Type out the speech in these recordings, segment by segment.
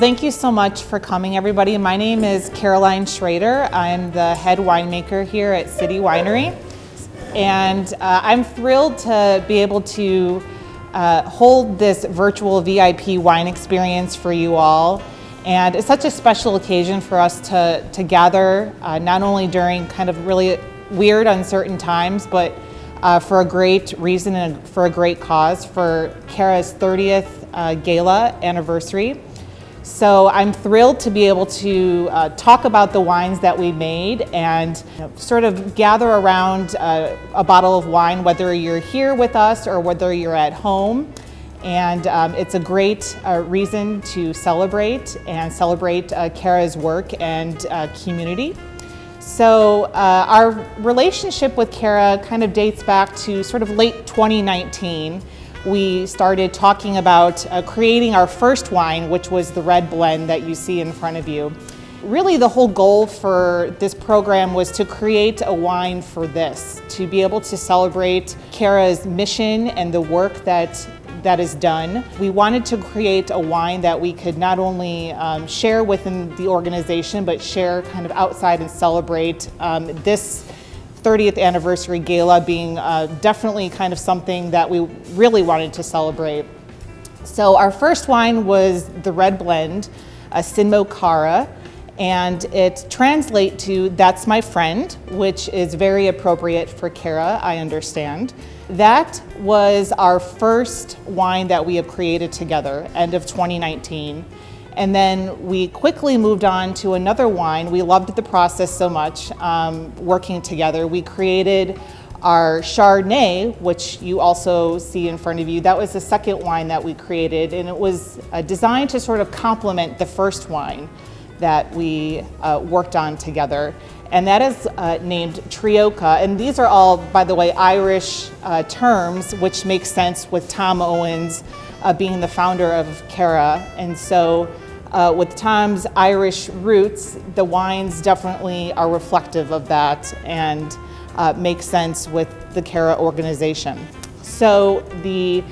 thank you so much for coming, everybody. My name is Caroline Schrader. I'm the head winemaker here at City Winery. And I'm thrilled to be able to hold this virtual VIP wine experience for you all. And it's such a special occasion for us to gather, not only during kind of really weird, uncertain times, but for a great reason and for a great cause, for Cara's 30th gala anniversary. So I'm thrilled to be able to talk about the wines that we made and sort of gather around a bottle of wine, whether you're here with us or whether you're at home. And it's a great reason to celebrate Cara's work and community. So our relationship with Cara kind of dates back to sort of late 2019. We started talking about creating our first wine, which was the red blend that you see in front of you. Really, the whole goal for this program was to create a wine for this, to be able to celebrate Cara's mission and the work that is done. We wanted to create a wine that we could not only share within the organization, but share kind of outside and celebrate this 30th anniversary gala being definitely kind of something that we really wanted to celebrate. So our first wine was the red blend, Mo Chara, and it translates to "That's my friend," which is very appropriate for Cara, I understand. That was our first wine that we have created together, end of 2019. And then we quickly moved on to another wine. We loved the process so much, working together. We created our Chardonnay, which you also see in front of you. That was the second wine that we created, and it was designed to sort of complement the first wine that we worked on together. And that is named Triocha. And these are all, by the way, Irish terms, which makes sense with Tom Owens being the founder of Cara. And so with Tom's Irish roots, the wines definitely are reflective of that and make sense with the Cara organization. So the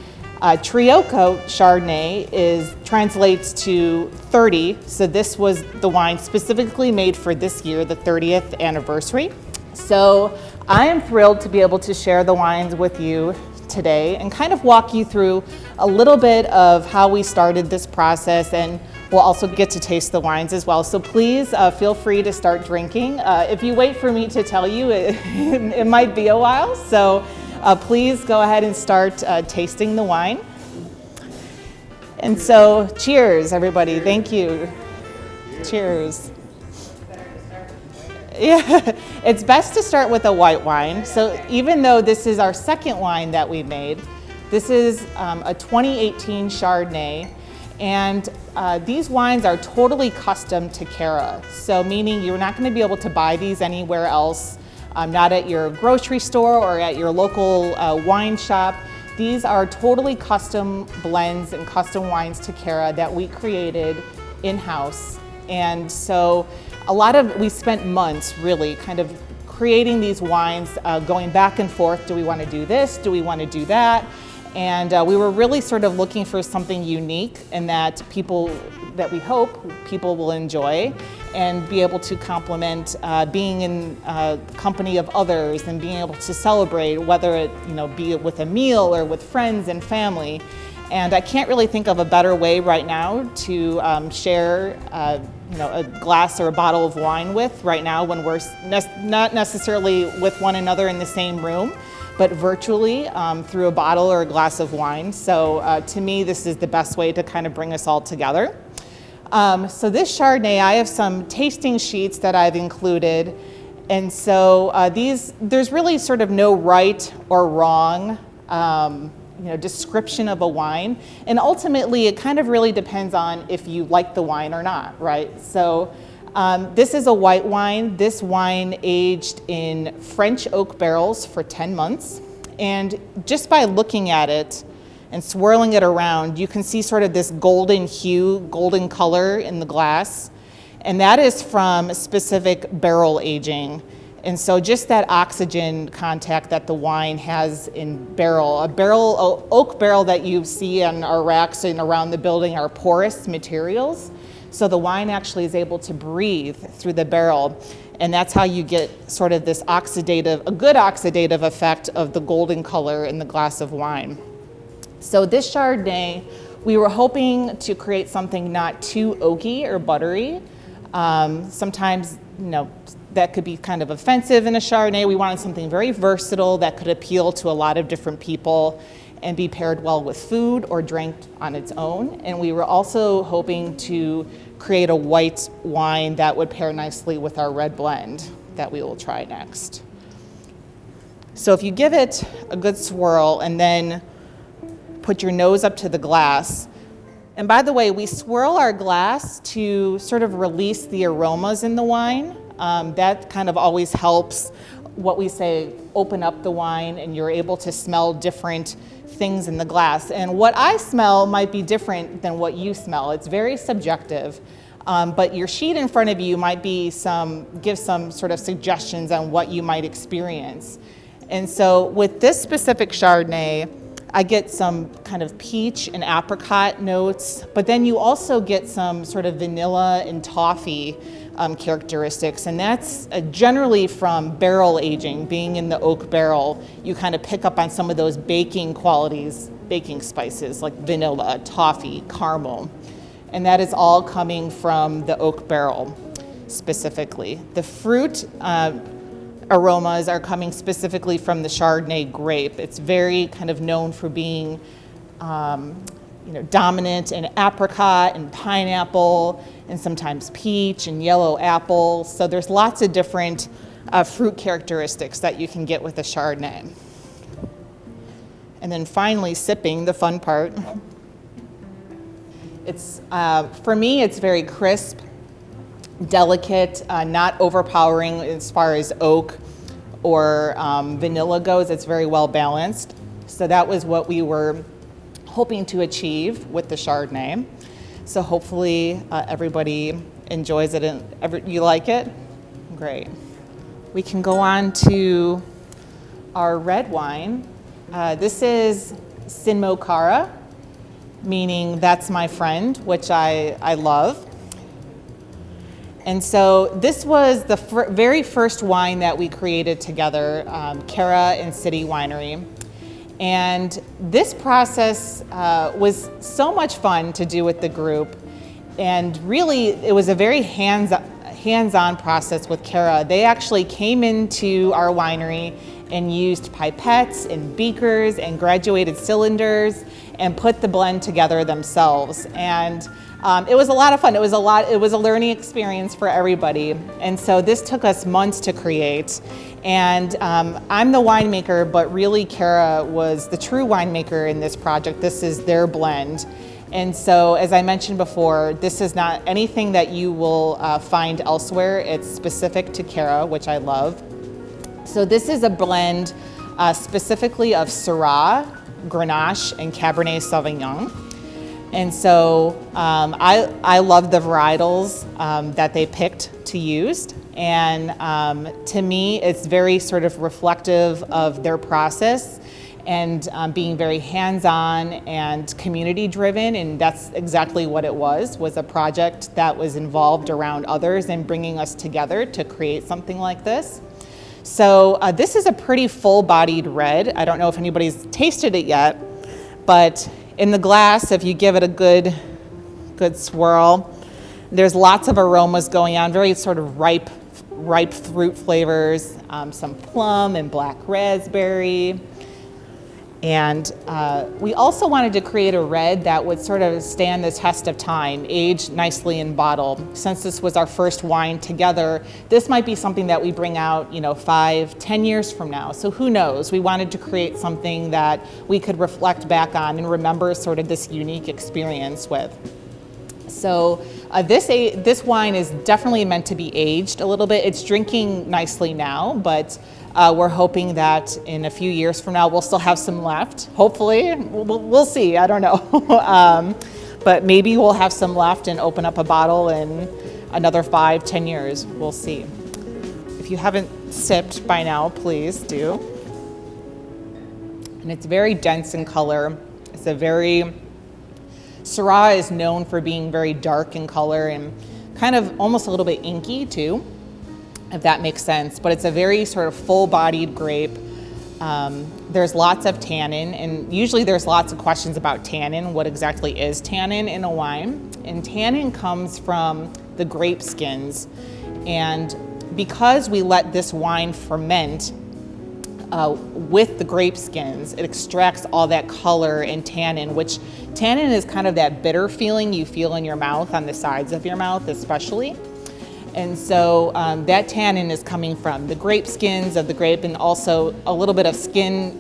Triocha Chardonnay translates to 30. So this was the wine specifically made for this year, the 30th anniversary. So I am thrilled to be able to share the wines with you today and kind of walk you through a little bit of how we started this process, and we'll also get to taste the wines as well. So please feel free to start drinking. If you wait for me to tell you, it might be a while. So please go ahead and start tasting the wine. And so cheers, everybody. Thank you. Cheers. Yeah, it's best to start with a white wine. So even though this is our second wine that we made, this is a 2018 Chardonnay, and these wines are totally custom to Cara. So meaning you're not going to be able to buy these anywhere else, not at your grocery store or at your local wine shop. These are totally custom blends and custom wines to Cara that we created in-house. And so we spent months really kind of creating these wines, going back and forth. Do we want to do this? Do we want to do that? And we were really sort of looking for something unique and that we hope people will enjoy and be able to complement being in company of others and being able to celebrate, whether it be with a meal or with friends and family. And I can't really think of a better way right now to share a glass or a bottle of wine with right now when we're not necessarily with one another in the same room, but virtually through a bottle or a glass of wine. So to me, this is the best way to kind of bring us all together. So this Chardonnay, I have some tasting sheets that I've included. And so there's really sort of no right or wrong description of a wine. And ultimately, it kind of really depends on if you like the wine or not, right? So this is a white wine. This wine aged in French oak barrels for 10 months. And just by looking at it and swirling it around, you can see sort of this golden hue, golden color in the glass. And that is from specific barrel aging. And so just that oxygen contact that the wine has in oak barrel that you see on our racks and around the building are porous materials. So the wine actually is able to breathe through the barrel. And that's how you get sort of this a good oxidative effect of the golden color in the glass of wine. So this Chardonnay, we were hoping to create something not too oaky or buttery. Sometimes, that could be kind of offensive in a Chardonnay. We wanted something very versatile that could appeal to a lot of different people and be paired well with food or drank on its own. And we were also hoping to create a white wine that would pair nicely with our red blend that we will try next. So if you give it a good swirl and then put your nose up to the glass, and by the way, we swirl our glass to sort of release the aromas in the wine. That kind of always helps, what we say, open up the wine, and you're able to smell different things in the glass. And what I smell might be different than what you smell. It's very subjective. But your sheet in front of you might give some sort of suggestions on what you might experience. And so with this specific Chardonnay, I get some kind of peach and apricot notes, but then you also get some sort of vanilla and toffee characteristics, and that's generally from barrel aging. Being in the oak barrel, you kind of pick up on some of those baking qualities, baking spices like vanilla, toffee, caramel, and that is all coming from the oak barrel specifically. The fruit aromas are coming specifically from the Chardonnay grape. It's very kind of known for being dominant in apricot and pineapple and sometimes peach and yellow apple. So there's lots of different fruit characteristics that you can get with a Chardonnay. And then finally, sipping, the fun part. It's for me, it's very crisp, delicate, not overpowering as far as oak or vanilla goes. It's very well balanced. So that was what we were hoping to achieve with the Chardonnay. So hopefully everybody enjoys it and you like it. Great. We can go on to our red wine. This is Mo Chara, meaning that's my friend, which I love. And so this was the very first wine that we created together, Cara and City Winery. And this process was so much fun to do with the group. And really, it was a very hands-on process with Cara. They actually came into our winery and used pipettes and beakers and graduated cylinders and put the blend together themselves. And it was a lot of fun. It was a learning experience for everybody. And so this took us months to create. And I'm the winemaker, but really Cara was the true winemaker in this project. This is their blend. And so, as I mentioned before, this is not anything that you will find elsewhere. It's specific to Cara, which I love. So this is a blend specifically of Syrah, Grenache, and Cabernet Sauvignon. And so I love the varietals that they picked to use. And to me, it's very sort of reflective of their process and being very hands-on and community-driven. And that's exactly what it was a project that was involved around others and bringing us together to create something like this. So this is a pretty full-bodied red. I don't know if anybody's tasted it yet, but in the glass, if you give it a good swirl, there's lots of aromas going on, very sort of ripe fruit flavors, some plum and black raspberry. And we also wanted to create a red that would sort of stand the test of time, age nicely in bottle. Since this was our first wine together, this might be something that we bring out, 5, 10 years from now. So who knows? We wanted to create something that we could reflect back on and remember sort of this unique experience with. So this wine is definitely meant to be aged a little bit. It's drinking nicely now, but we're hoping that in a few years from now, we'll still have some left. Hopefully, we'll see, I don't know. But maybe we'll have some left and open up a bottle in another 5, 10 years, we'll see. If you haven't sipped by now, please do. And it's very dense in color. It's a very Syrah is known for being very dark in color and kind of almost a little bit inky too, if that makes sense. But it's a very sort of full-bodied grape. There's lots of tannin, and usually there's lots of questions about tannin. What exactly is tannin in a wine? And tannin comes from the grape skins. And because we let this wine ferment with the grape skins, it extracts all that color and tannin, which tannin is kind of that bitter feeling you feel in your mouth, on the sides of your mouth especially. And so that tannin is coming from the grape skins of the grape, and also a little bit of skin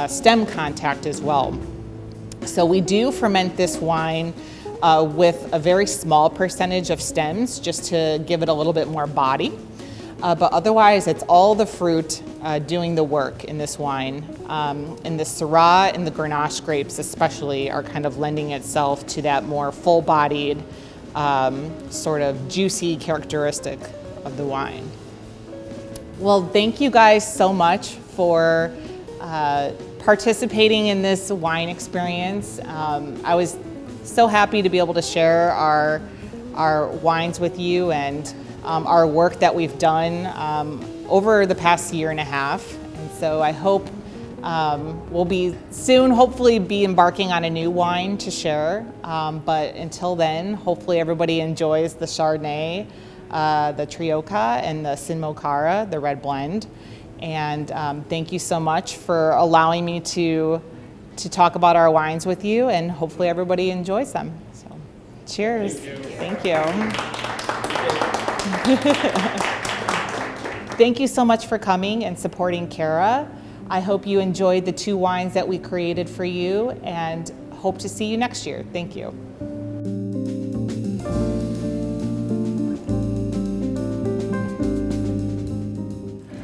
stem contact as well. So we do ferment this wine with a very small percentage of stems, just to give it a little bit more body. But otherwise, it's all the fruit doing the work in this wine. And the Syrah and the Grenache grapes especially are kind of lending itself to that more full-bodied, sort of juicy characteristic of the wine. Well, thank you guys so much for participating in this wine experience. I was so happy to be able to share our wines with you, and our work that we've done over the past year and a half. And so I hope we'll be soon, hopefully, be embarking on a new wine to share. But until then, hopefully everybody enjoys the Chardonnay, the Triocha, and the Mo Chara, the red blend. And thank you so much for allowing me to talk about our wines with you, and hopefully everybody enjoys them. So, cheers. Thank you. Thank you so much for coming and supporting Cara. I hope you enjoyed the 2 wines that we created for you, and hope to see you next year. Thank you.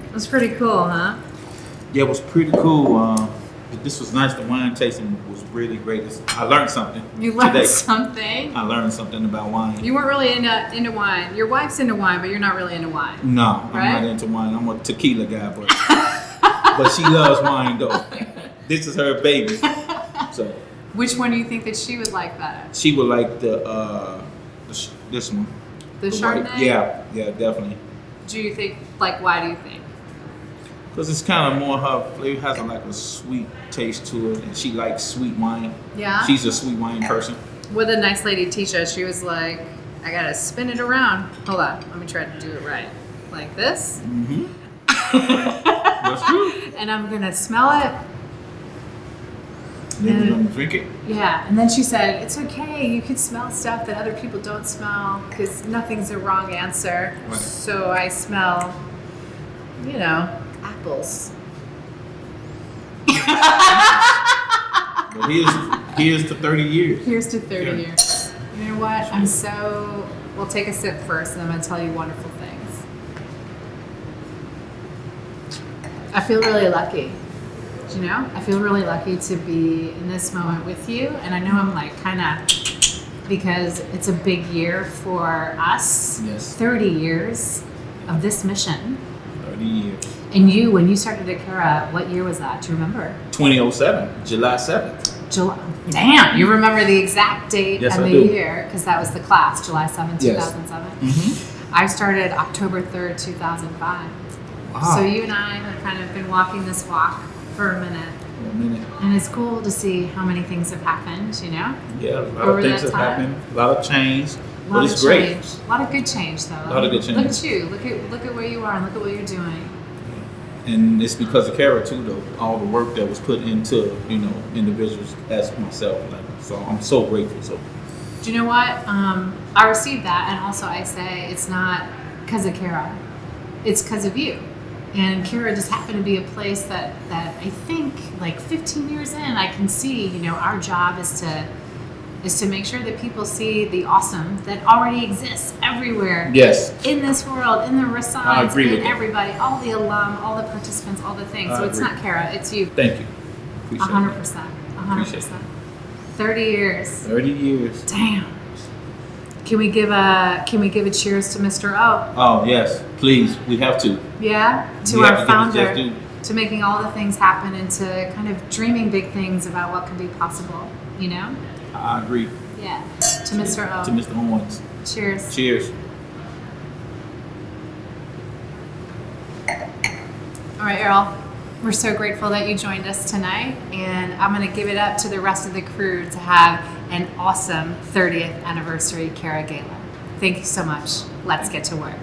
It was pretty cool, huh? Yeah, it was pretty cool. This was nice. The wine tasting was really great. I learned something. You learned today. something? I learned something about wine. You weren't really into wine. Your wife's into wine, but you're not really into wine. No, right? I'm not into wine. I'm a tequila guy, but she loves wine though. This is her baby. So. Which one do you think that she would like better? She would like this one. The Chardonnay? White. Yeah, definitely. Do you think, why do you think? Because it's kind of more, her flavor has a sweet taste to it, and she likes sweet wine. Yeah? She's a sweet wine person. With a nice lady Tisha, she was like, I gotta spin it around. Hold on, let me try to do it right. Like this. Mm-hmm. That's true. And I'm gonna smell it. Then we're gonna drink it. Yeah, and then she said, it's okay, you can smell stuff that other people don't smell, because nothing's a wrong answer. Right. So I smell, apples. But here's to 30 years. Here's to 30 years. You know what? We'll take a sip first, and I'm going to tell you wonderful things. I feel really lucky. Do you know? I feel really lucky to be in this moment with you, and I know I'm because it's a big year for us. Yes. 30 years of this mission. 30 years. And you, when you started at Cara, what year was that? Do you remember? 2007, July 7th. Damn, you remember the exact date Yes, and I the do. year, because that was the class, July 7th, Yes. 2007. Mm-hmm. I started October 3rd, 2005. Wow. So you and I have kind of been walking this walk for a minute. And it's cool to see how many things have happened, Yeah, a lot over of things that have time. happened. A lot of change. A But lot it's of great. change. A lot of good change, though. A lot of good change. Look at you. Look at where you are and look at what you're doing. And it's because of Cara too, though. All the work that was put into, individuals as myself. So I'm so grateful. So. Do you know what? I received that, and also I say it's not because of Cara. It's because of you. And Cara just happened to be a place that I think 15 years in, I can see, our job is to make sure that people see the awesome that already exists everywhere. Yes. In this world, in the restaurants, I agree with in you. everybody, all the alum, all the participants, all the things. I So it's agree. not Cara, it's you. Thank you. Appreciate 100%. Appreciate 100%. 30 years. 30 years. Damn. Can we give a cheers to Mr. O? Oh yes, please. We have to. Yeah, to We have our to give it founder, just due. to making all the things happen and to kind of dreaming big things about what could be possible, I agree. Yeah. To Mr. O. To Mr. Owens. Cheers. Cheers. All right, Earl. We're so grateful that you joined us tonight, and I'm going to give it up to the rest of the crew to have an awesome 30th Anniversary Cara Gala. Thank you so much. Let's get to work.